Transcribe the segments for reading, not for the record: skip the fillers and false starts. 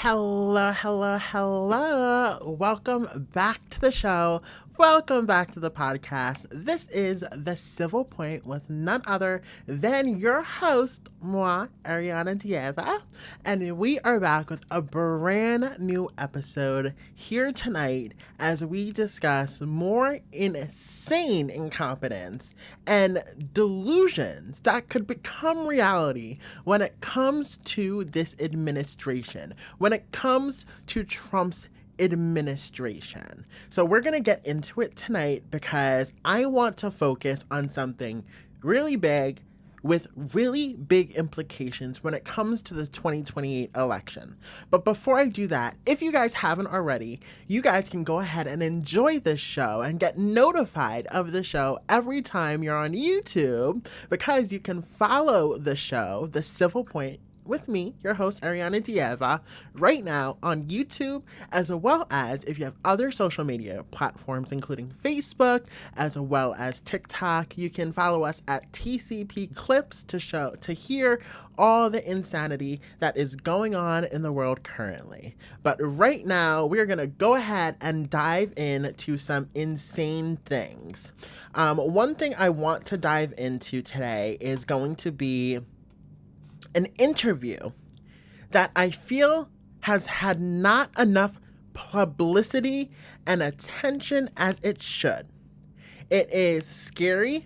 Hello, hello, hello. Welcome back to the show. Welcome back to the podcast. This is The Civil Point with none other than your host, moi, Eriana Dieva. And we are back with a brand new episode here tonight as we discuss more insane incompetence and delusions that could become reality when it comes to this administration, when it comes to Trump's administration. So we're going to get into it tonight because I want to focus on something really big with really big implications when it comes to the 2028 election. But before I do that, if you guys haven't already, you guys can go ahead and enjoy this show and get notified of the show every time you're on YouTube, because you can follow the show, The Civil Point, with me, your host, Eriana Dieva, right now on YouTube, as well as if you have other social media platforms, including Facebook, as well as TikTok. You can follow us at TCP Clips to hear all the insanity that is going on in the world currently. But right now, we're going to go ahead and dive into some insane things. One thing I want to dive into today is going to be an interview that I feel has had not enough publicity and attention as it should. It is scary.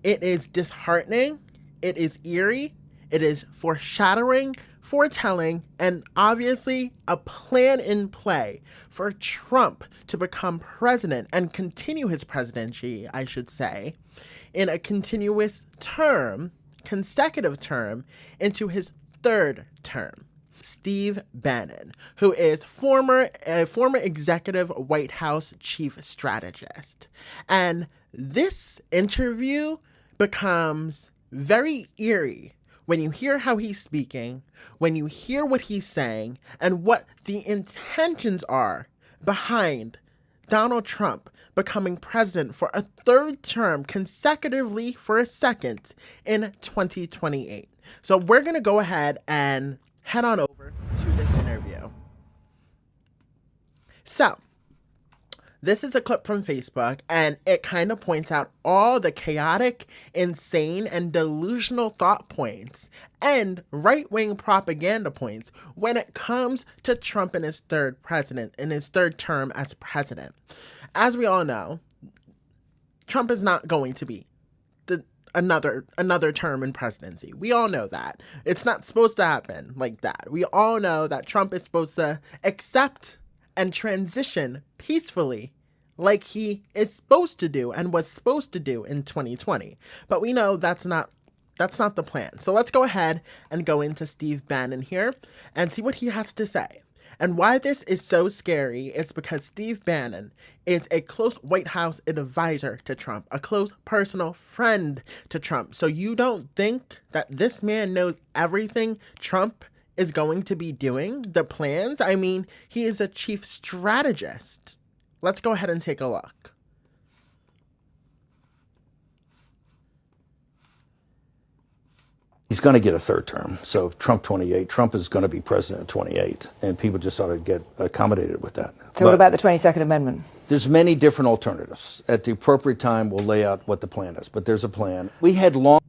It is disheartening. It is eerie. It is foreshadowing, foretelling, and obviously a plan in play for Trump to become president and continue his presidency, I should say, in a consecutive term into his third term. Steve Bannon, who is a former executive White House chief strategist. And this interview becomes very eerie when you hear how he's speaking, when you hear what he's saying, and what the intentions are behind Donald Trump becoming president for a third term consecutively for a second in 2028. So we're going to go ahead and head on over to this interview. So this is a clip from Facebook, and it kind of points out all the chaotic, insane, and delusional thought points and right-wing propaganda points when it comes to Trump and his third term as president. As we all know, Trump is not going to be another term in presidency. We all know that. It's not supposed to happen like that. We all know that Trump is supposed to accept and transition peacefully like he is supposed to do and was supposed to do in 2020. But we know that's not the plan. So let's go ahead and go into Steve Bannon here and see what he has to say. And why this is so scary is because Steve Bannon is a close White House advisor to Trump, a close personal friend to Trump. So you don't think that this man knows everything Trump is going to be doing, the plans? I mean, he is a chief strategist. Let's go ahead and take a look. He's going to get a third term. So Trump 28, Trump is going to be president in 28, and people just ought to get accommodated with that. So what about the 22nd Amendment? There's many different alternatives. At the appropriate time, we'll lay out what the plan is, but there's a plan. We had long...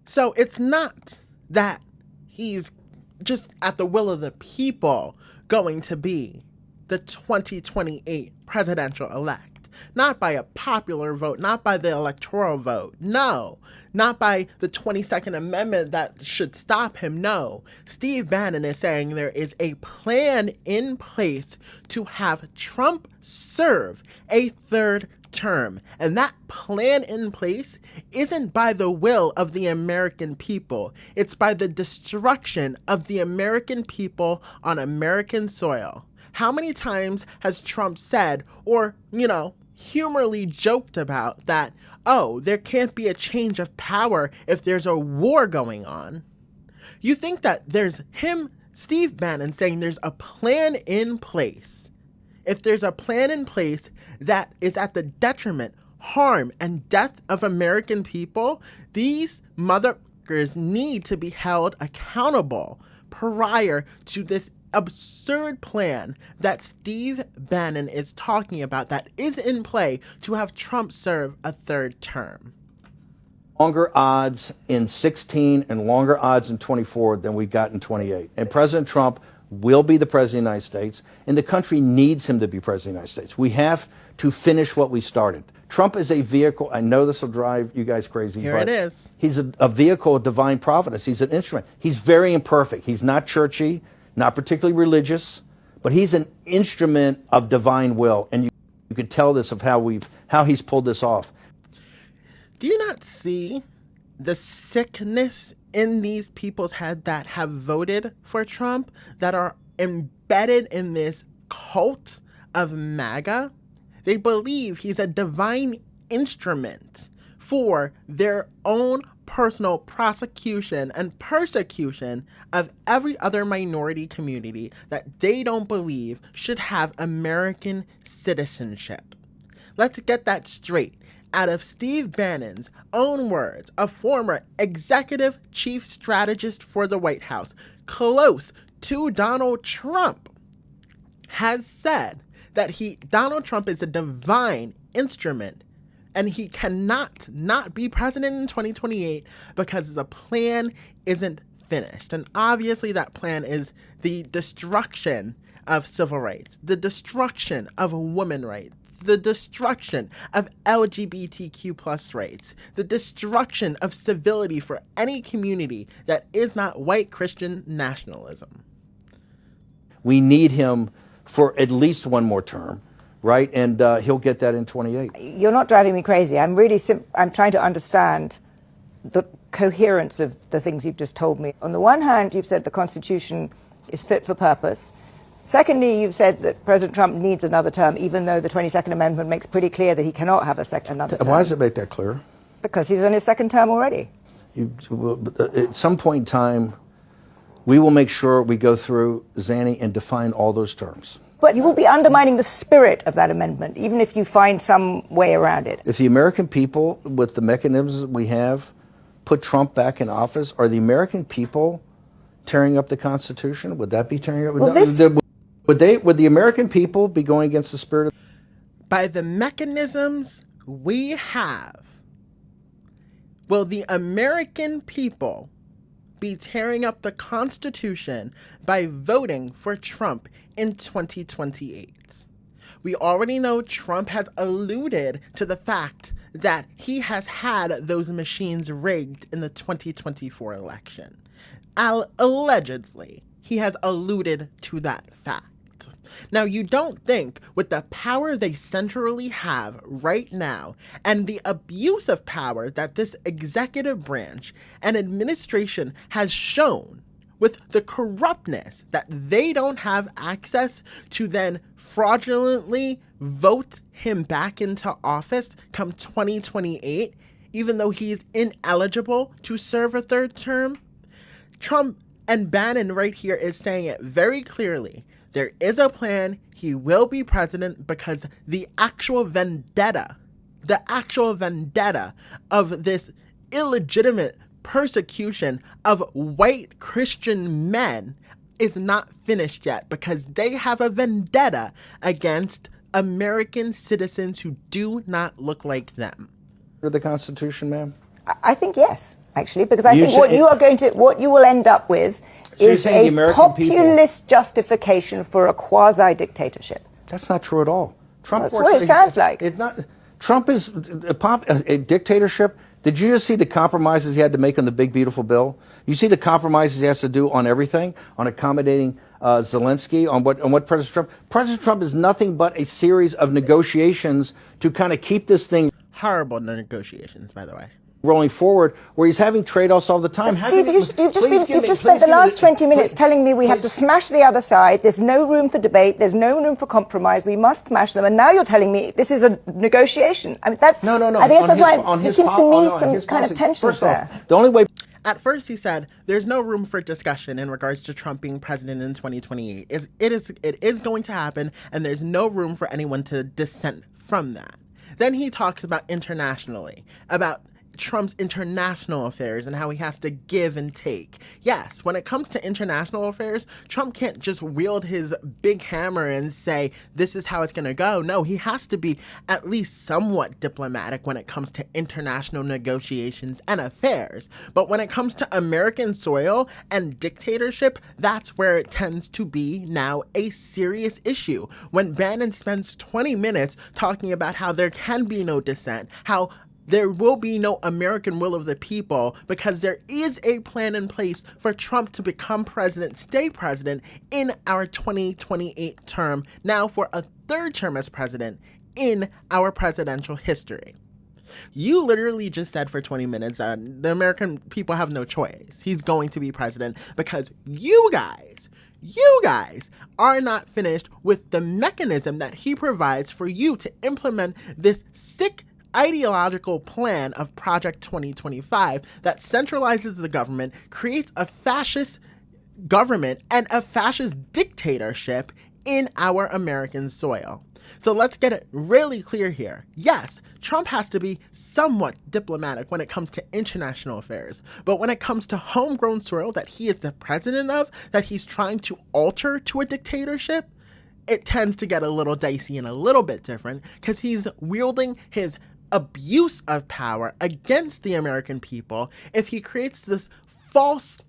So it's not that he's just at the will of the people going to be the 2028 presidential elect. Not by a popular vote, not by the electoral vote. No, not by the 22nd Amendment that should stop him. No, Steve Bannon is saying there is a plan in place to have Trump serve a third term. And that plan in place isn't by the will of the American people. It's by the destruction of the American people on American soil. How many times has Trump said, or, humorly joked about that, oh, there can't be a change of power if there's a war going on? You think that there's him, Steve Bannon, saying there's a plan in place. If there's a plan in place that is at the detriment, harm, and death of American people, these motherfuckers need to be held accountable prior to this absurd plan that Steve Bannon is talking about that is in play to have Trump serve a third term. Longer odds in 16 and longer odds in 24 than we got in 28. And President Trump will be the president of the United States, and the country needs him to be president of the United States. We have to finish what we started. Trump is a vehicle. I know this will drive you guys crazy. Here it is. He's a vehicle of divine providence. He's an instrument. He's very imperfect. He's not churchy, not particularly religious, but he's an instrument of divine will. And you could tell this of how he's pulled this off. Do you not see the sickness in these people's head that have voted for Trump, that are embedded in this cult of MAGA? They believe he's a divine instrument for their own personal prosecution and persecution of every other minority community that they don't believe should have American citizenship. Let's get that straight. Out of Steve Bannon's own words, a former executive chief strategist for the White House, close to Donald Trump, has said that Donald Trump is a divine instrument and he cannot not be president in 2028 because the plan isn't finished. And obviously that plan is the destruction of civil rights, the destruction of women's rights, the destruction of LGBTQ plus rights, the destruction of civility for any community that is not white Christian nationalism. We need him for at least one more term, right? And he'll get that in 28. You're not driving me crazy. I'm really I'm trying to understand the coherence of the things you've just told me. On the one hand, you've said the Constitution is fit for purpose. Secondly, you've said that President Trump needs another term, even though the 22nd Amendment makes pretty clear that he cannot have another term. Why does it make that clear? Because he's on his second term already. At some point in time, we will make sure we go through, Zanny, and define all those terms. But you will be undermining the spirit of that amendment, even if you find some way around it. If the American people, with the mechanisms we have, put Trump back in office, are the American people tearing up the Constitution? Would that be tearing up? Well, Would the American people be going against the spirit of... By the mechanisms we have, will the American people be tearing up the Constitution by voting for Trump in 2028? We already know Trump has alluded to the fact that he has had those machines rigged in the 2024 election. Allegedly, he has alluded to that fact. Now, you don't think with the power they centrally have right now and the abuse of power that this executive branch and administration has shown, with the corruptness that they don't have access to then fraudulently vote him back into office come 2028, even though he's ineligible to serve a third term? Trump and Bannon right here is saying it very clearly. There is a plan. He will be president because the actual vendetta of this illegitimate persecution of white Christian men is not finished yet, because they have a vendetta against American citizens who do not look like them. The Constitution, ma'am? I think yes, actually, because I think what you will end up with is a populist justification for a quasi-dictatorship. That's not true at all. That's what it sounds like. Trump is a dictatorship. Did you just see the compromises he had to make on the big, beautiful bill? You see the compromises he has to do on everything, on accommodating Zelensky, on what President Trump... President Trump is nothing but a series of negotiations to kind of keep this thing... Horrible negotiations, by the way. Rolling forward, where he's having trade-offs all the time. Steve, you've just spent the last 20 minutes telling me we have to smash the other side. There's no room for debate. There's no room for compromise. We must smash them. And now you're telling me this is a negotiation. I mean, that's... No. I think that's why it seems to me some kind of tension there. The only way... At first, he said there's no room for discussion in regards to Trump being president in 2028. It is going to happen, and there's no room for anyone to dissent from that. Then he talks about internationally, about Trump's international affairs and how he has to give and take. Yes, when it comes to international affairs, Trump can't just wield his big hammer and say, this is how it's going to go. No, he has to be at least somewhat diplomatic when it comes to international negotiations and affairs. But when it comes to American soil and dictatorship, that's where it tends to be now a serious issue. When Bannon spends 20 minutes talking about how there can be no dissent, how there will be no American will of the people because there is a plan in place for Trump to become president, stay president in our 2028 term, now for a third term as president in our presidential history. You literally just said for 20 minutes that the American people have no choice. He's going to be president because you guys are not finished with the mechanism that he provides for you to implement this sick ideological plan of Project 2025 that centralizes the government, creates a fascist government and a fascist dictatorship in our American soil. So let's get it really clear here. Yes, Trump has to be somewhat diplomatic when it comes to international affairs, but when it comes to homegrown soil that he is the president of, that he's trying to alter to a dictatorship, it tends to get a little dicey and a little bit different because he's wielding his abuse of power against the American people if he creates this false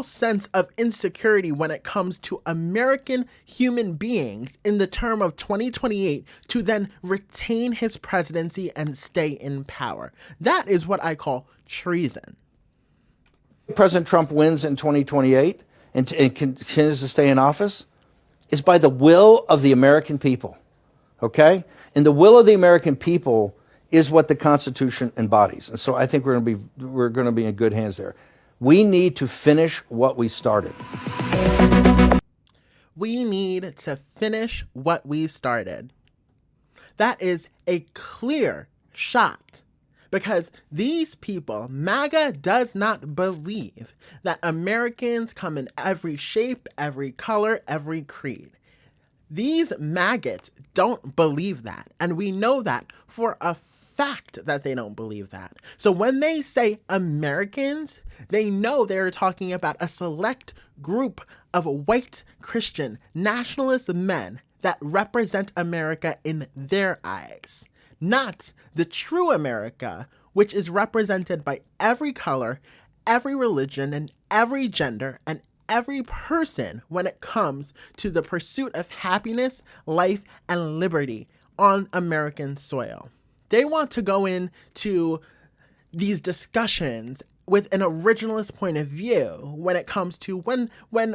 sense of insecurity when it comes to American human beings in the term of 2028 to then retain his presidency and stay in power. That is what I call treason. President Trump wins in 2028 and continues to stay in office is by the will of the American people, okay? And the will of the American people is what the Constitution embodies. And so I think we're going to be in good hands there. We need to finish what we started. We need to finish what we started. That is a clear shot because these people, MAGA does not believe that Americans come in every shape, every color, every creed. These maggots don't believe that, and we know that for a fact that they don't believe that. So when they say Americans, they know they're talking about a select group of white Christian nationalist men that represent America in their eyes, not the true America, which is represented by every color, every religion, and every gender, and every person when it comes to the pursuit of happiness, life, and liberty on American soil. They want to go into these discussions with an originalist point of view when it comes to when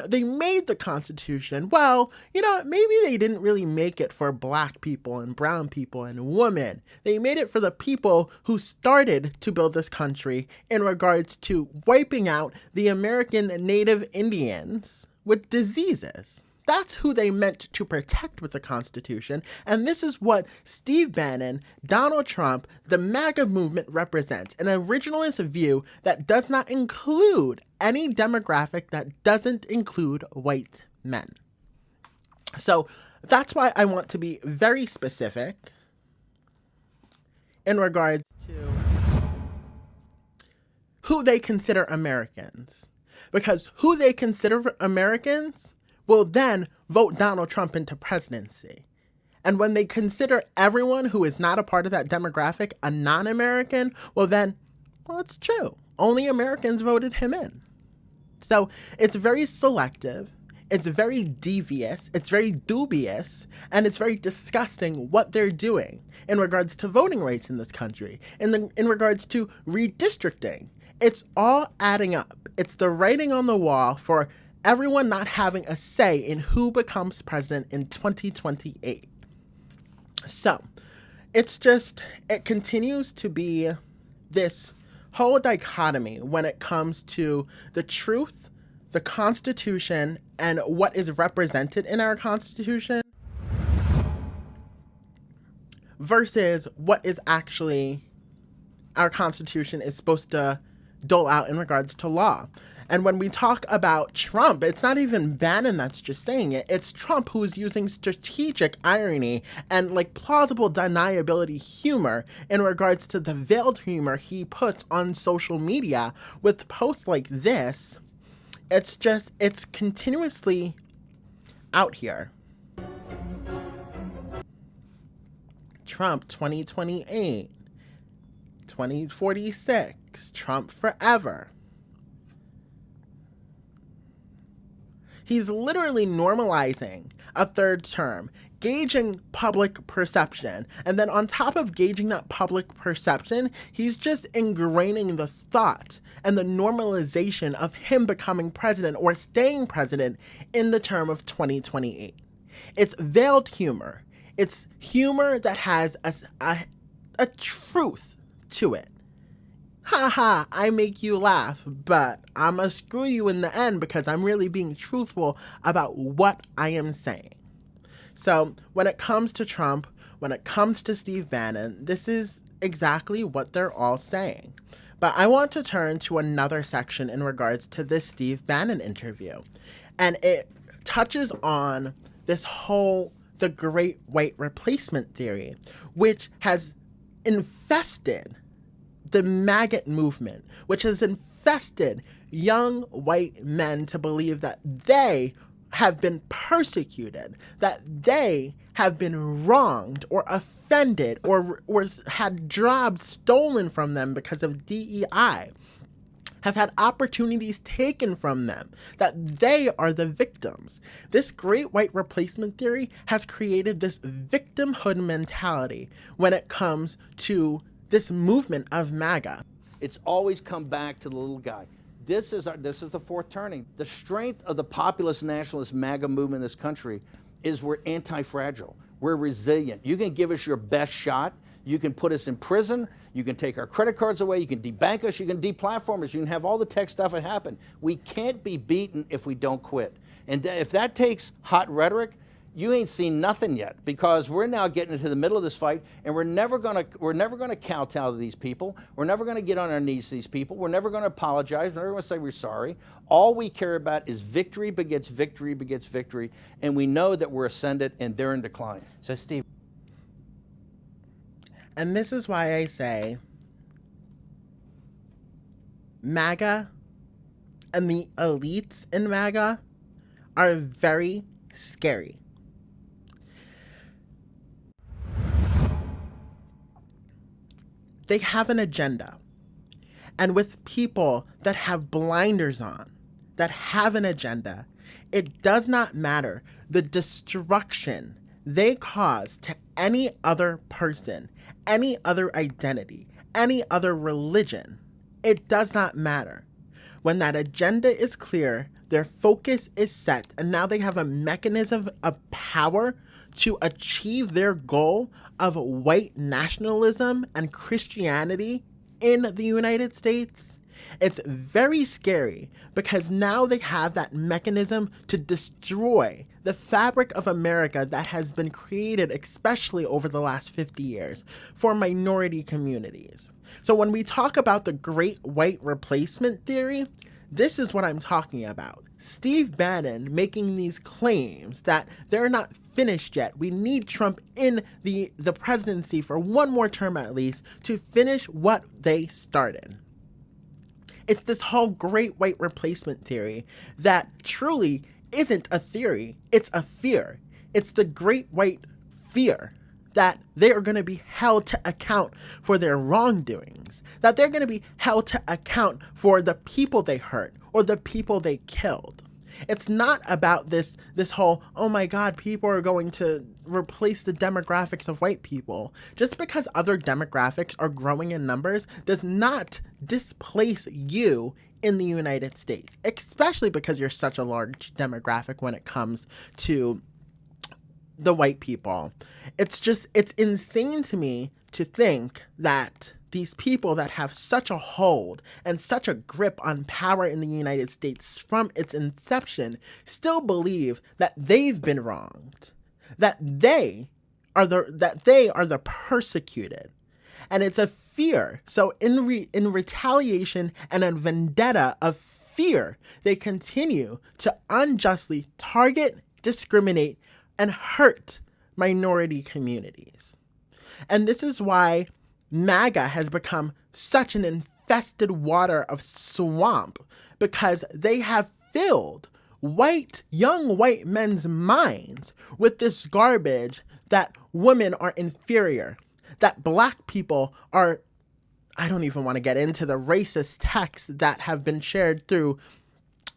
they made the Constitution. Well, maybe they didn't really make it for black people and brown people and women. They made it for the people who started to build this country in regards to wiping out the American Native Indians with diseases. That's who they meant to protect with the Constitution, and this is what Steve Bannon, Donald Trump, the MAGA movement represents, an originalist view that does not include any demographic that doesn't include white men. So that's why I want to be very specific in regards to who they consider Americans, because who they consider Americans will then vote Donald Trump into presidency. And when they consider everyone who is not a part of that demographic a non-American, it's true. Only Americans voted him in. So it's very selective, it's very devious, it's very dubious, and it's very disgusting what they're doing in regards to voting rights in this country, in regards to redistricting. It's all adding up. It's the writing on the wall for everyone not having a say in who becomes president in 2028. So, it continues to be this whole dichotomy when it comes to the truth, the Constitution, and what is represented in our Constitution versus what is actually our Constitution is supposed to dole out in regards to law. And when we talk about Trump, it's not even Bannon that's just saying it. It's Trump who is using strategic irony and like plausible deniability humor in regards to the veiled humor he puts on social media with posts like this. It's continuously out here. Trump 2028, 2046, Trump forever. He's literally normalizing a third term, gauging public perception. And then on top of gauging that public perception, he's just ingraining the thought and the normalization of him becoming president or staying president in the term of 2028. It's veiled humor. It's humor that has a truth to it. Haha, I make you laugh, but I'ma screw you in the end because I'm really being truthful about what I am saying. So when it comes to Trump, when it comes to Steve Bannon, this is exactly what they're all saying. But I want to turn to another section in regards to this Steve Bannon interview. And it touches on the great white replacement theory, which has infested the maggot movement, which has infested young white men to believe that they have been persecuted, that they have been wronged or offended or had jobs stolen from them because of DEI, have had opportunities taken from them, that they are the victims. This great white replacement theory has created this victimhood mentality when it comes to this movement of MAGA. It's always come back to the little guy. This is the fourth turning. The strength of the populist nationalist MAGA movement in this country is we're anti-fragile. We're resilient. You can give us your best shot. You can put us in prison. You can take our credit cards away. You can debank us. You can deplatform us. You can have all the tech stuff that happen. We can't be beaten if we don't quit. And if that takes hot rhetoric, you ain't seen nothing yet, because we're now getting into the middle of this fight, and we're never gonna kowtow to these people. We're never gonna get on our knees to these people. We're never gonna apologize. We're never gonna say we're sorry. All we care about is victory begets victory begets victory, and we know that we're ascendant and they're in decline. So Steve. And this is why I say MAGA and the elites in MAGA are very scary. They have an agenda. And with people that have blinders on, that have an agenda, it does not matter the destruction they cause to any other person, any other identity, any other religion. It does not matter. When that agenda is clear, their focus is set, and now they have a mechanism of power to achieve their goal of white nationalism and Christianity in the United States. It's very scary because now they have that mechanism to destroy the fabric of America that has been created, especially over the last 50 years, for minority communities. So when we talk about the great white replacement theory, this is what I'm talking about. Steve Bannon making these claims that they're not finished yet. We need Trump in the presidency for one more term at least to finish what they started. It's this whole great white replacement theory that truly isn't a theory, it's a fear. It's the great white fear that they are going to be held to account for their wrongdoings, that they're going to be held to account for the people they hurt or the people they killed. It's not about this whole, oh my God, people are going to replace the demographics of white people. Just because other demographics are growing in numbers does not displace you in the United States, especially because you're such a large demographic when it comes to the white people. It's insane to me to think that these people that have such a hold and such a grip on power in the United States from its inception still believe that they've been wronged, that they are the persecuted. And it's a fear. So in retaliation and a vendetta of fear, they continue to unjustly target, discriminate, and hurt minority communities. And this is why MAGA has become such an infested water of swamp, because they have filled young white men's minds with this garbage that women are inferior, that black people are, I don't even want to get into the racist texts that have been shared through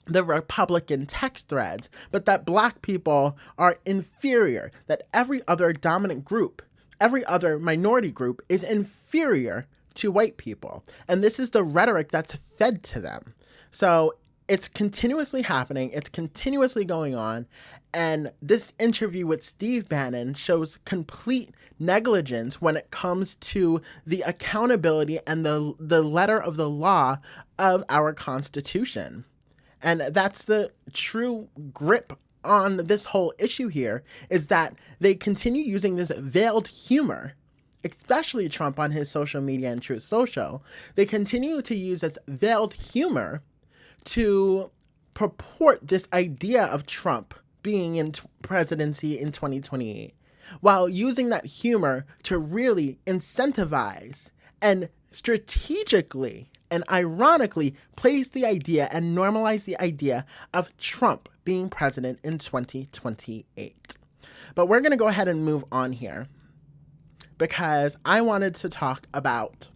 the Republican text threads, but that black people are inferior, that every other dominant group, every other minority group is inferior to white people. And this is the rhetoric that's fed to them. So it's continuously happening. It's continuously going on. And this interview with Steve Bannon shows complete negligence when it comes to the accountability and the letter of the law of our Constitution. And that's the true grip on this whole issue here, is that they continue using this veiled humor, especially Trump on his social media and Truth Social. They continue to use this veiled humor to purport this idea of Trump being in presidency in 2028, while using that humor to really incentivize and strategically and ironically place the idea and normalize the idea of Trump being president in 2028. But we're going to go ahead and move on here, because I wanted to talk about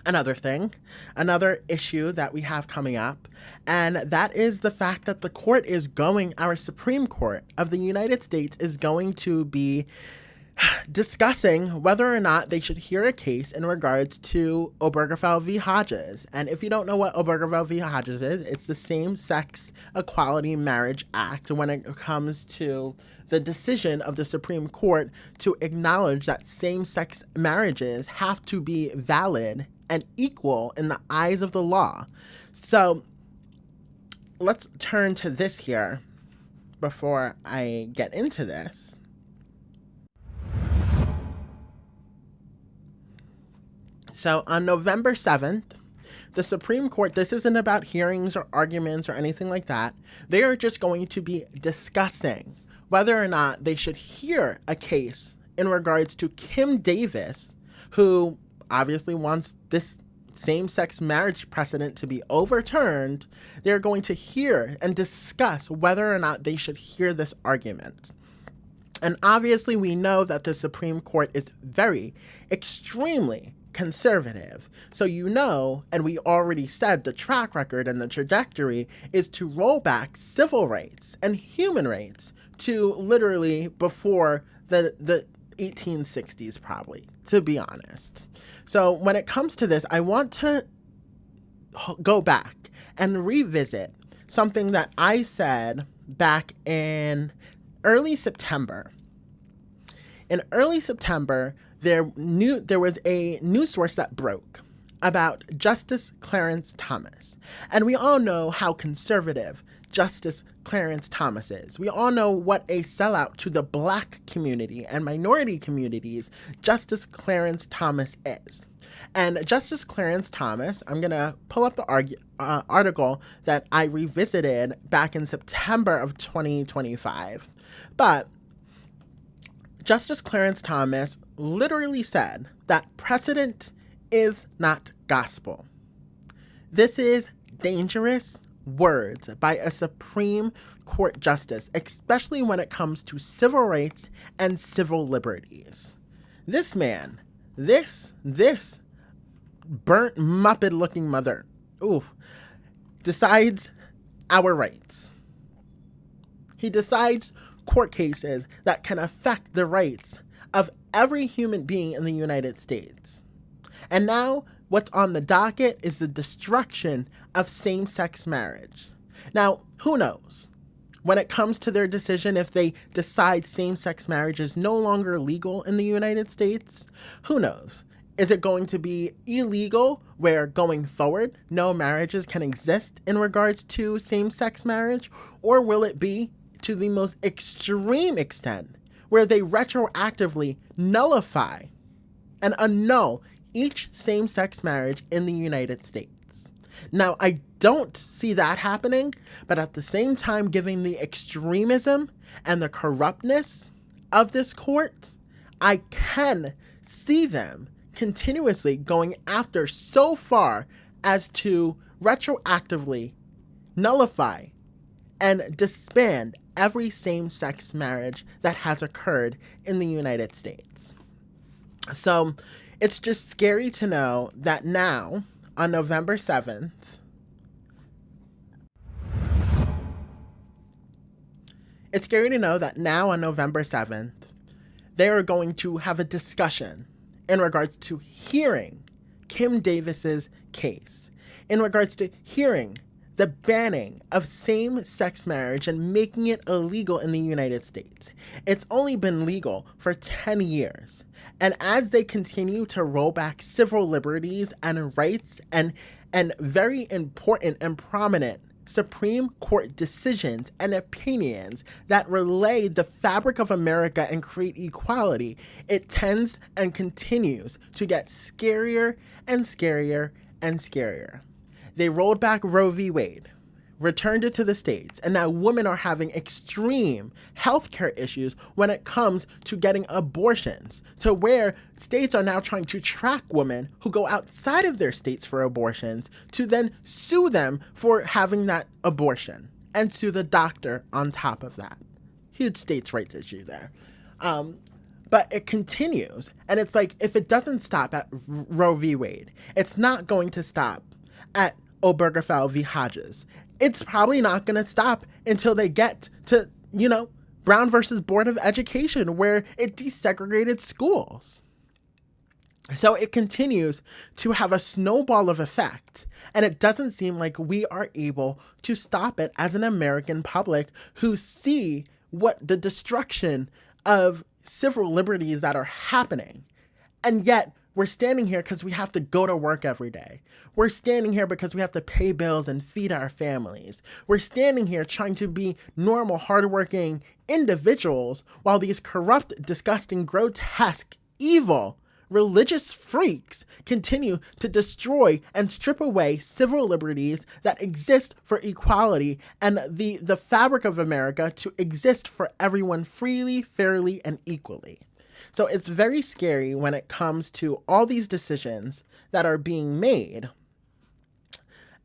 another thing, another issue that we have coming up, and that is the fact that our Supreme Court of the United States is going to be discussing whether or not they should hear a case in regards to Obergefell v. Hodges. And if you don't know what Obergefell v. Hodges is, it's the Same-Sex Equality Marriage Act when it comes to the decision of the Supreme Court to acknowledge that same-sex marriages have to be valid and equal in the eyes of the law. So let's turn to this here before I get into this. So on November 7th, the Supreme Court, this isn't about hearings or arguments or anything like that. They are just going to be discussing whether or not they should hear a case in regards to Kim Davis, who obviously wants this same-sex marriage precedent to be overturned. They're going to hear and discuss whether or not they should hear this argument. And obviously we know that the Supreme Court is extremely conservative. So and we already said the track record and the trajectory is to roll back civil rights and human rights to literally before the 1860s, probably, to be honest. So when it comes to this, I want to go back and revisit something that I said back in early September. In early September, there was a news source that broke about Justice Clarence Thomas. And we all know how conservative Justice Clarence Thomas is. We all know what a sellout to the Black community and minority communities Justice Clarence Thomas is. And Justice Clarence Thomas, I'm going to pull up the article that I revisited back in September of 2025. But Justice Clarence Thomas literally said that precedent is not gospel. This is dangerous words by a Supreme Court justice, especially when it comes to civil rights and civil liberties. This man, this burnt Muppet-looking mother, decides our rights. He decides court cases that can affect the rights of every human being in the United States. And now what's on the docket is the destruction of same-sex marriage. Now, who knows? When it comes to their decision, if they decide same-sex marriage is no longer legal in the United States, who knows? Is it going to be illegal where going forward no marriages can exist in regards to same-sex marriage? Or will it be to the most extreme extent where they retroactively nullify and annul each same-sex marriage in the United States? Now, I don't see that happening, but at the same time, given the extremism and the corruptness of this court, I can see them continuously going after so far as to retroactively nullify and disband every same-sex marriage that has occurred in the United States. So it's just scary to know that now, on November 7th, they are going to have a discussion in regards to hearing Kim Davis's case, in regards to hearing the banning of same-sex marriage and making it illegal in the United States. It's only been legal for 10 years. And as they continue to roll back civil liberties and rights and very important and prominent Supreme Court decisions and opinions that relay the fabric of America and create equality, it tends and continues to get scarier and scarier and scarier. They rolled back Roe v. Wade, returned it to the states, and now women are having extreme healthcare issues when it comes to getting abortions, to where states are now trying to track women who go outside of their states for abortions to then sue them for having that abortion and sue the doctor on top of that. Huge states' rights issue there. But it continues, and it's like, if it doesn't stop at Roe v. Wade, it's not going to stop at Obergefell v. Hodges. It's probably not going to stop until they get to, Brown versus Board of Education, where it desegregated schools. So it continues to have a snowball of effect, and it doesn't seem like we are able to stop it as an American public who see what the destruction of civil liberties that are happening. And yet, we're standing here because we have to go to work every day. We're standing here because we have to pay bills and feed our families. We're standing here trying to be normal, hardworking individuals while these corrupt, disgusting, grotesque, evil, religious freaks continue to destroy and strip away civil liberties that exist for equality and the fabric of America to exist for everyone freely, fairly, and equally. So it's very scary when it comes to all these decisions that are being made.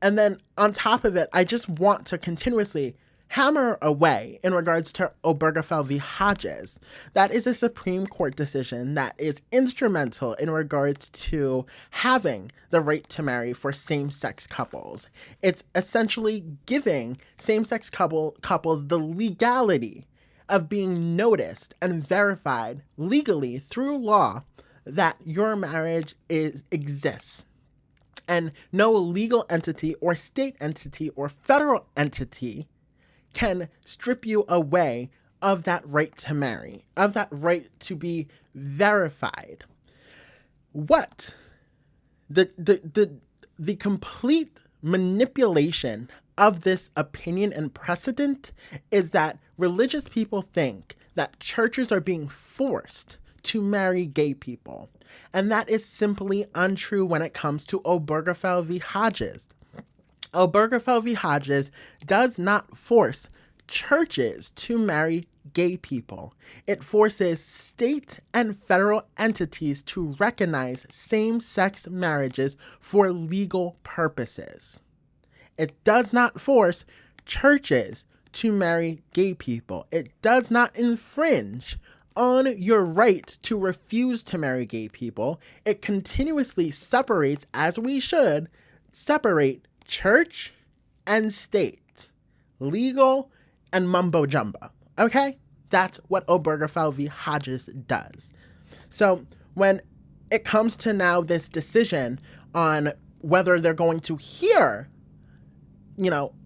And then on top of it, I just want to continuously hammer away in regards to Obergefell v. Hodges. That is a Supreme Court decision that is instrumental in regards to having the right to marry for same-sex couples. It's essentially giving same-sex couples the legality of being noticed and verified legally through law that your marriage exists. And no legal entity or state entity or federal entity can strip you away of that right to marry, of that right to be verified. What the complete manipulation of this opinion and precedent is that religious people think that churches are being forced to marry gay people. And that is simply untrue when it comes to Obergefell v. Hodges. Obergefell v. Hodges does not force churches to marry gay people. It forces state and federal entities to recognize same-sex marriages for legal purposes. It does not force churches to marry gay people. It does not infringe on your right to refuse to marry gay people. It continuously separates, as we should, separate church and state, legal and mumbo jumbo. Okay? That's what Obergefell v. Hodges does. So when it comes to now this decision on whether they're going to hear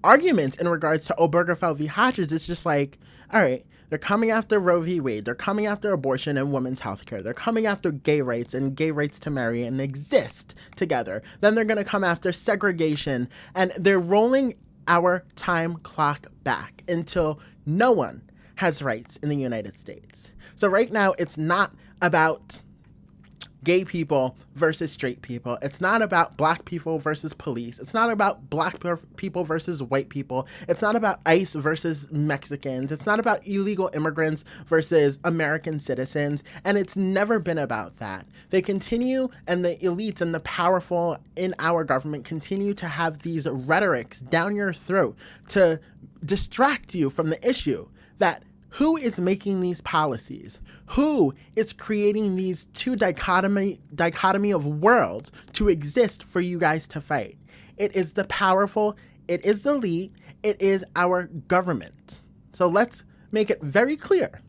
arguments in regards to Obergefell v. Hodges, it's just like, all right, they're coming after Roe v. Wade. They're coming after abortion and women's health care. They're coming after gay rights and gay rights to marry and exist together. Then they're going to come after segregation, and they're rolling our time clock back until no one has rights in the United States. So right now, it's not about gay people versus straight people. It's not about black people versus police. It's not about black people versus white people. It's not about ICE versus Mexicans. It's not about illegal immigrants versus American citizens. And it's never been about that. They continue, and the elites and the powerful in our government continue to have these rhetorics down your throat to distract you from the issue that who is making these policies? Who is creating these two dichotomy of worlds to exist for you guys to fight? It is the powerful, it is the elite, it is our government. So let's make it very clear.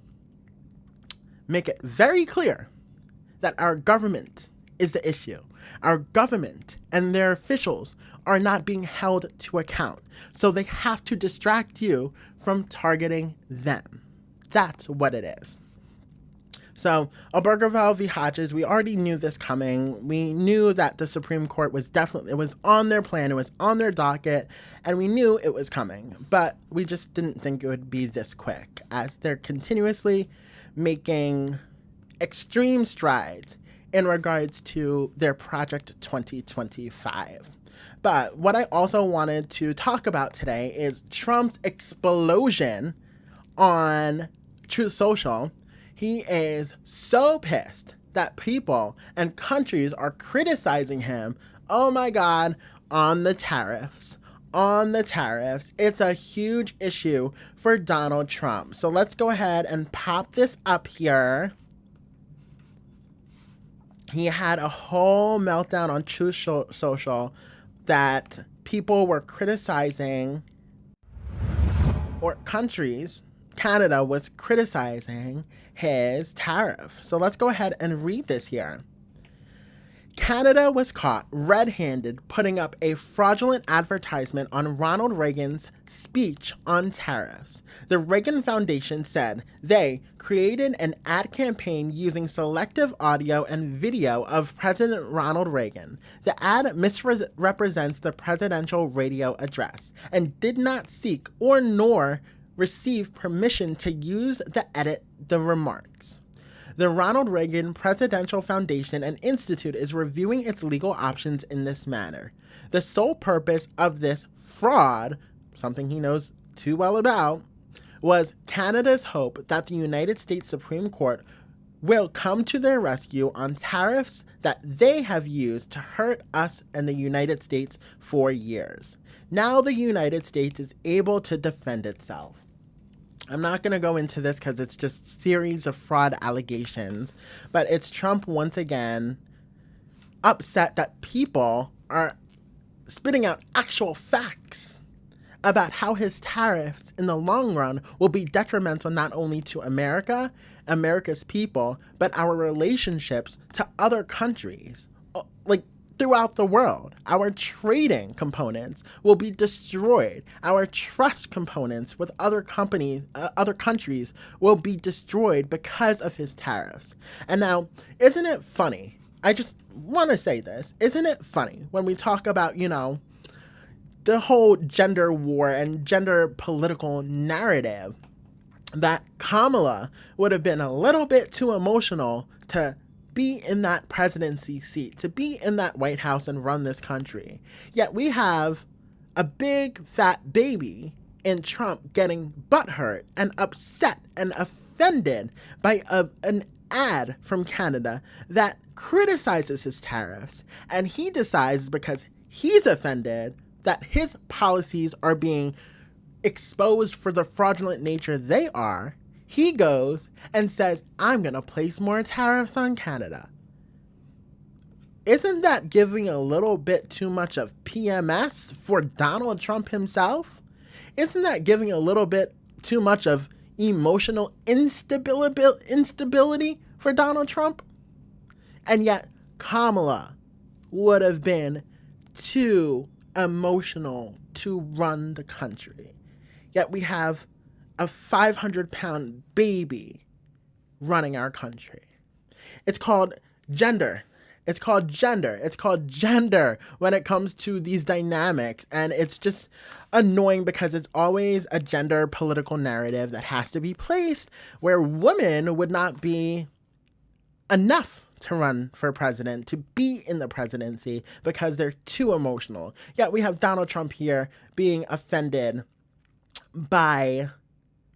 Make it very clear that our government is the issue. Our government and their officials are not being held to account. So they have to distract you from targeting them. That's what it is. So, Obergefell v. Hodges, we already knew this coming. We knew that the Supreme Court was it was on their plan, it was on their docket, and we knew it was coming. But we just didn't think it would be this quick, as they're continuously making extreme strides in regards to their Project 2025. But what I also wanted to talk about today is Trump's explosion on Truth Social. He is so pissed that people and countries are criticizing him, oh my God, on the tariffs. On the tariffs. It's a huge issue for Donald Trump. So let's go ahead and pop this up here. He had a whole meltdown on Truth Social that people were criticizing, or countries, Canada was criticizing his tariff. So let's go ahead and read this here. Canada was caught red-handed putting up a fraudulent advertisement on Ronald Reagan's speech on tariffs. The Reagan Foundation said they created an ad campaign using selective audio and video of President Ronald Reagan. The ad misrepresents the presidential radio address and did not seek or nor receive permission to use the remarks. The Ronald Reagan Presidential Foundation and Institute is reviewing its legal options in this matter. The sole purpose of this fraud, something he knows too well about, was Canada's hope that the United States Supreme Court will come to their rescue on tariffs that they have used to hurt us and the United States for years. Now the United States is able to defend itself. I'm not going to go into this because it's just series of fraud allegations, but it's Trump once again upset that people are spitting out actual facts about how his tariffs in the long run will be detrimental not only to America, America's people, but our relationships to other countries, like throughout the world. Our trading components will be destroyed. Our trust components with other countries will be destroyed because of his tariffs. And now, isn't it funny? I just want to say this. Isn't it funny when we talk about, the whole gender war and gender political narrative, that Kamala would have been a little bit too emotional to be in that presidency seat, to be in that White House and run this country. Yet we have a big fat baby in Trump getting butthurt and upset and offended by an ad from Canada that criticizes his tariffs. And he decides, because he's offended that his policies are being exposed for the fraudulent nature they are, he goes and says, I'm going to place more tariffs on Canada. Isn't that giving a little bit too much of PMS for Donald Trump himself? Isn't that giving a little bit too much of emotional instability for Donald Trump? And yet Kamala would have been too emotional to run the country. Yet we have a 500-pound baby running our country. It's called gender. It's called gender. It's called gender when it comes to these dynamics. And it's just annoying because it's always a gender political narrative that has to be placed where women would not be enough to run for president, to be in the presidency, because they're too emotional. Yet we have Donald Trump here being offended by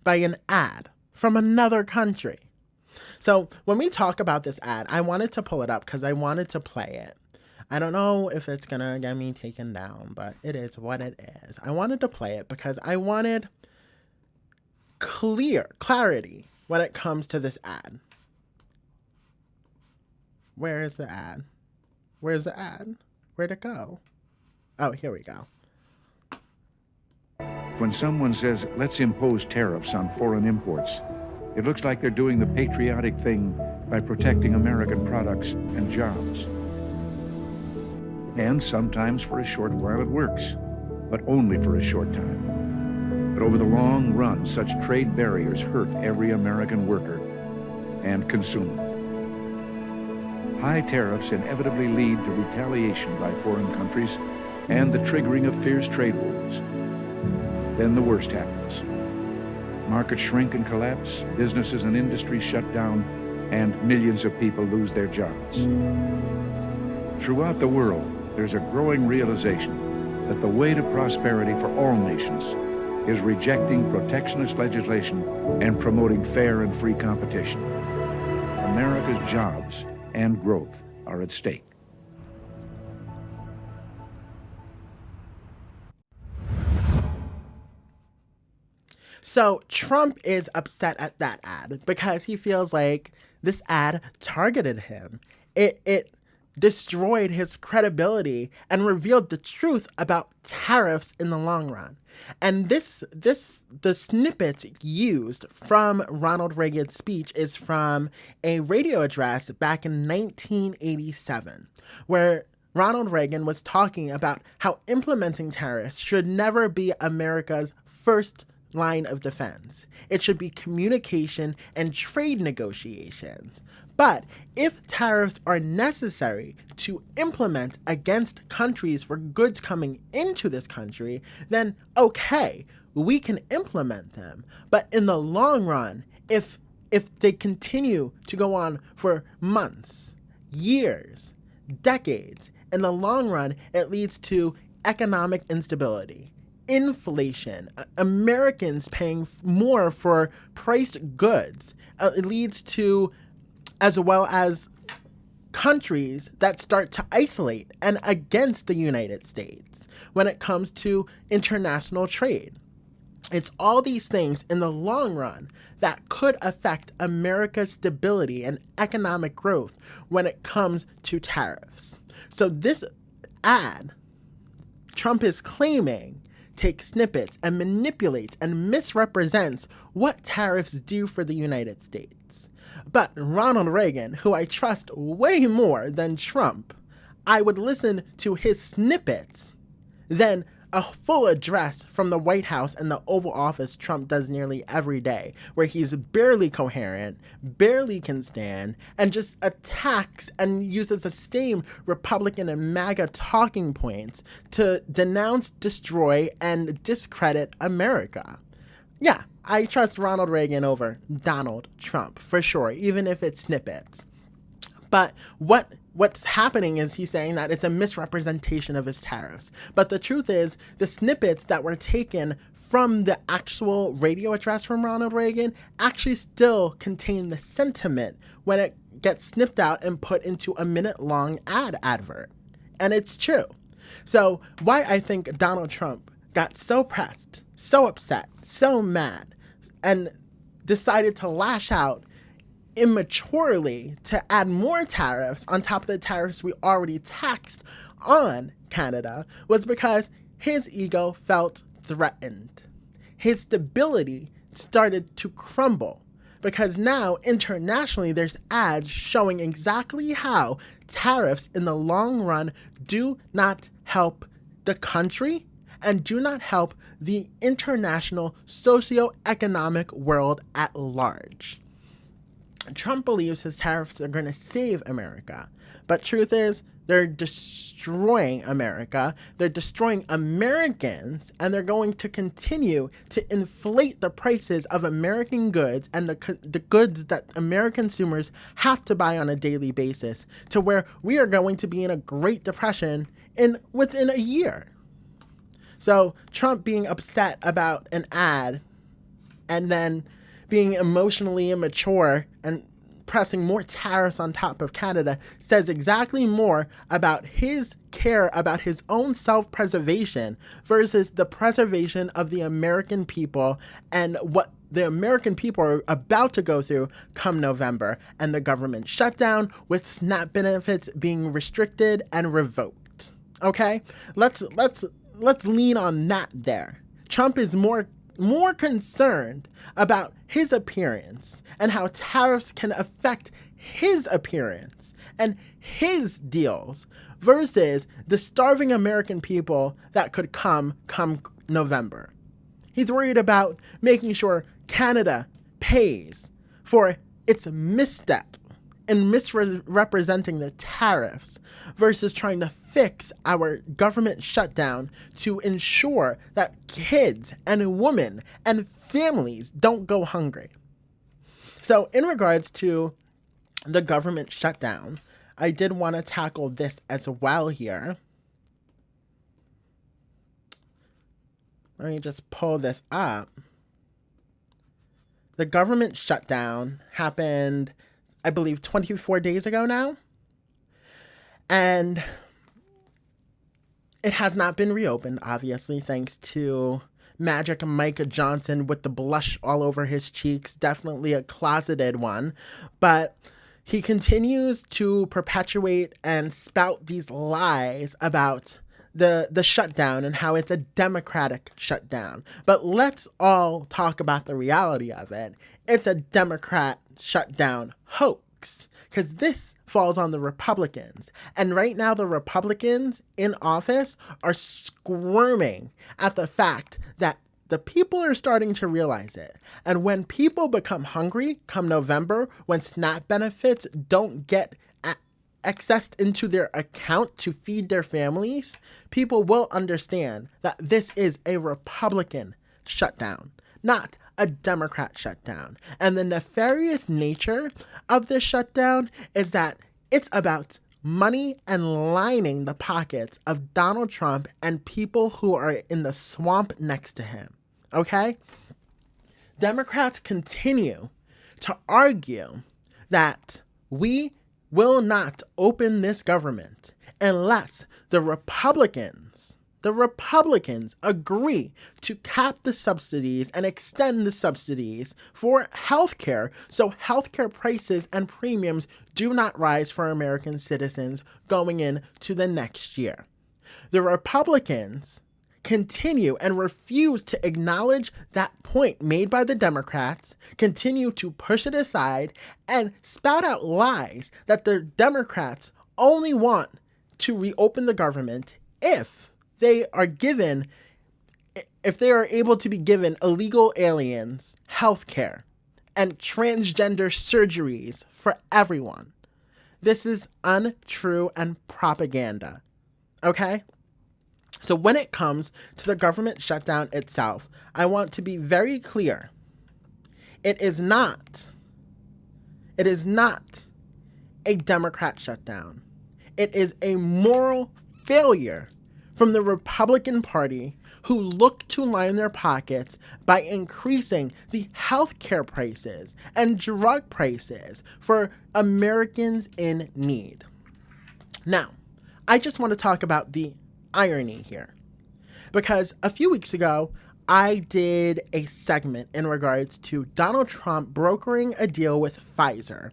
an ad from another country. So when we talk about this ad, I wanted to pull it up because I wanted to play it. I don't know if it's going to get me taken down, but it is what it is. I wanted to play it because I wanted clarity when it comes to this ad. Where is the ad? Where's the ad? Where'd it go? Oh, here we go. When someone says, let's impose tariffs on foreign imports, it looks like they're doing the patriotic thing by protecting American products and jobs. And sometimes for a short while it works, but only for a short time. But over the long run, such trade barriers hurt every American worker and consumer. High tariffs inevitably lead to retaliation by foreign countries and the triggering of fierce trade wars. Then the worst happens. Markets shrink and collapse, businesses and industries shut down, and millions of people lose their jobs. Throughout the world, there's a growing realization that the way to prosperity for all nations is rejecting protectionist legislation and promoting fair and free competition. America's jobs and growth are at stake. So Trump is upset at that ad because he feels like this ad targeted him. It destroyed his credibility and revealed the truth about tariffs in the long run. And the snippets used from Ronald Reagan's speech is from a radio address back in 1987, where Ronald Reagan was talking about how implementing tariffs should never be America's first line of defense. It should be communication and trade negotiations. But if tariffs are necessary to implement against countries for goods coming into this country, then okay, we can implement them. But in the long run, if they continue to go on for months, years, decades, in the long run, it leads to economic instability, inflation, Americans paying more for priced goods. It leads to, as well as countries that start to isolate and against the United States when it comes to international trade. It's all these things in the long run that could affect America's stability and economic growth when it comes to tariffs. So this ad, Trump is claiming, takes snippets and manipulates and misrepresents what tariffs do for the United States. But Ronald Reagan, who I trust way more than Trump, I would listen to his snippets than a full address from the White House and the Oval Office Trump does nearly every day, where he's barely coherent, barely can stand, and just attacks and uses the same Republican and MAGA talking points to denounce, destroy, and discredit America. Yeah, I trust Ronald Reagan over Donald Trump, for sure, even if it's snippets. But what's happening is he's saying that it's a misrepresentation of his tariffs. But the truth is, the snippets that were taken from the actual radio address from Ronald Reagan actually still contain the sentiment when it gets snipped out and put into a minute-long advert. And it's true. So why I think Donald Trump got so pressed, so upset, so mad, and decided to lash out immaturely to add more tariffs on top of the tariffs we already taxed on Canada was because his ego felt threatened. His stability started to crumble because now internationally there's ads showing exactly how tariffs in the long run do not help the country and do not help the international socio-economic world at large. Trump believes his tariffs are going to save America, but truth is, They're destroying America. They're destroying Americans, and they're going to continue to inflate the prices of American goods and the goods that American consumers have to buy on a daily basis, to where we are going to be in a Great Depression within a year. So Trump being upset about an ad and then being emotionally immature and pressing more tariffs on top of Canada says exactly more about his care about his own self-preservation versus the preservation of the American people and what the American people are about to go through come November, and the government shutdown with SNAP benefits being restricted and revoked. Okay? Let's lean on that there. Trump is more concerned about his appearance and how tariffs can affect his appearance and his deals versus the starving American people that could come November. He's worried about making sure Canada pays for its misstep in misrepresenting the tariffs versus trying to fix our government shutdown to ensure that kids and women and families don't go hungry. So in regards to the government shutdown, I did want to tackle this as well here. Let me just pull this up. The government shutdown happened, I believe, 24 days ago now. And it has not been reopened, obviously, thanks to Magic Mike Johnson with the blush all over his cheeks. Definitely a closeted one. But he continues to perpetuate and spout these lies about the shutdown and how it's a Democratic shutdown. But let's all talk about the reality of it. It's a Democrat shutdown hoax, because this falls on the Republicans. And right now, the Republicans in office are squirming at the fact that the people are starting to realize it. And when people become hungry come November, when SNAP benefits don't get accessed into their account to feed their families, people will understand that this is a Republican shutdown, not a Democrat shutdown. And the nefarious nature of this shutdown is that it's about money and lining the pockets of Donald Trump and people who are in the swamp next to him. Okay? Democrats continue to argue that we will not open this government unless the Republicans agree to cap the subsidies and extend the subsidies for healthcare so healthcare prices and premiums do not rise for American citizens going into the next year. The Republicans continue and refuse to acknowledge that point made by the Democrats, continue to push it aside, and spout out lies that the Democrats only want to reopen the government if they are able to be given illegal aliens health care and transgender surgeries for everyone. This is untrue and propaganda. Okay? So when it comes to the government shutdown itself, I want to be very clear. It is not a Democrat shutdown. It is a moral failure from the Republican Party, who look to line their pockets by increasing the healthcare prices and drug prices for Americans in need. Now, I just want to talk about the irony here, because a few weeks ago, I did a segment in regards to Donald Trump brokering a deal with Pfizer.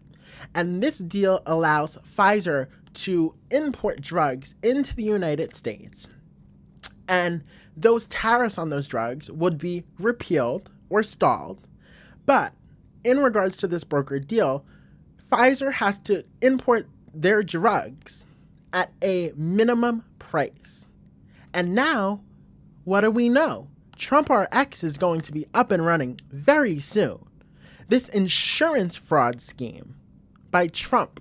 And this deal allows Pfizer to import drugs into the United States. And those tariffs on those drugs would be repealed or stalled. But in regards to this brokered deal, Pfizer has to import their drugs at a minimum price. And now, what do we know? TrumpRx is going to be up and running very soon. This insurance fraud scheme by Trump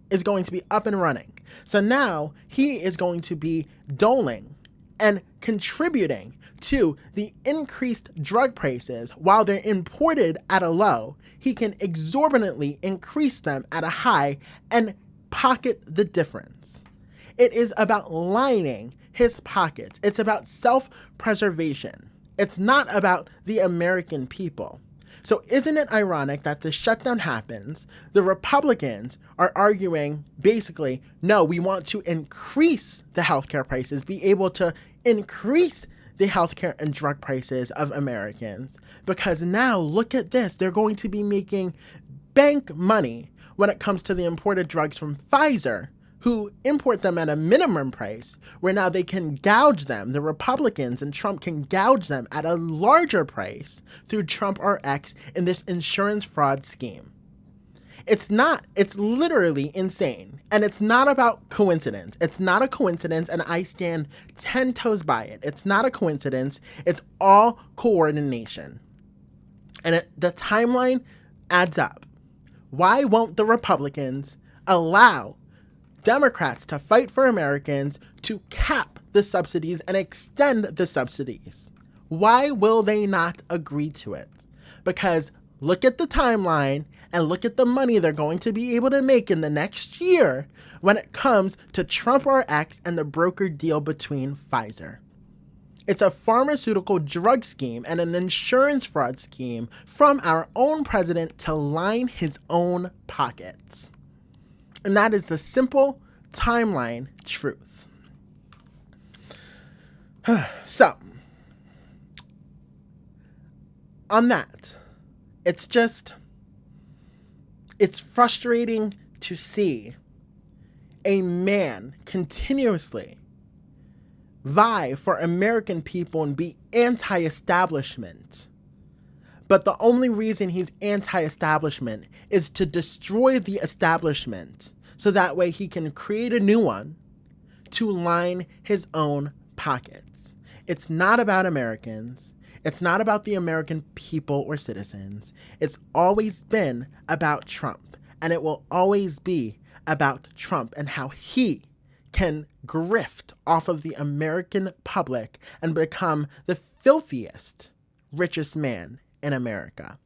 is going to be up and running. So now he is going to be doling and contributing to the increased drug prices while they're imported at a low. He can exorbitantly increase them at a high and pocket the difference. It is about lining his pockets. It's about self-preservation. It's not about the American people. So isn't it ironic that the shutdown happens, the Republicans are arguing basically, no, we want to increase the healthcare prices, be able to increase the healthcare and drug prices of Americans, because now look at this, they're going to be making bank money when it comes to the imported drugs from Pfizer, who import them at a minimum price, where now they can gouge them. The Republicans and Trump can gouge them at a larger price through TrumpRx in this insurance fraud scheme. It's literally insane. And it's not about coincidence. It's not a coincidence, and I stand 10 toes by it. It's not a coincidence. It's all coordination. And the timeline adds up. Why won't the Republicans allow Democrats to fight for Americans to cap the subsidies and extend the subsidies? Why will they not agree to it? Because look at the timeline and look at the money they're going to be able to make in the next year when it comes to TrumpRx and the brokered deal between Pfizer. It's a pharmaceutical drug scheme and an insurance fraud scheme from our own president to line his own pockets. And that is the simple timeline truth. So, on that, it's frustrating to see a man continuously vie for American people and be anti-establishment. But the only reason he's anti-establishment is to destroy the establishment so that way he can create a new one to line his own pockets. It's not about Americans. It's not about the American people or citizens. It's always been about Trump, and it will always be about Trump and how he can grift off of the American public and become the filthiest, richest man in America.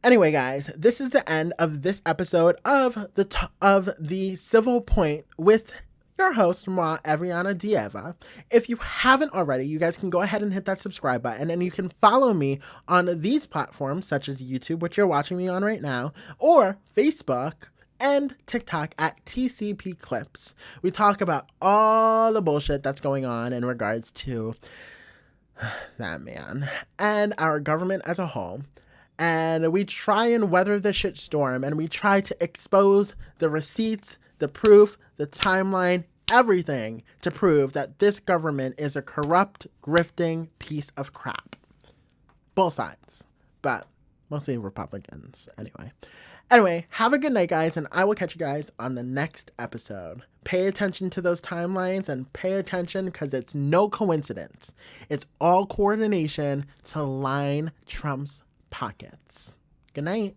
Anyway, guys, this is the end of this episode of the Civil Point with your host, Eriana Dieva. If you haven't already, you guys can go ahead and hit that subscribe button, and you can follow me on these platforms such as YouTube, which you're watching me on right now, or Facebook and TikTok at TCP Clips. We talk about all the bullshit that's going on in regards to that man and our government as a whole. And we try and weather the shitstorm, and we try to expose the receipts, the proof, the timeline, everything to prove that this government is a corrupt, grifting piece of crap. Both sides, but mostly Republicans Anyway, have a good night, guys, and I will catch you guys on the next episode. Pay attention to those timelines and pay attention because it's no coincidence. It's all coordination to line Trump's pockets. Good night.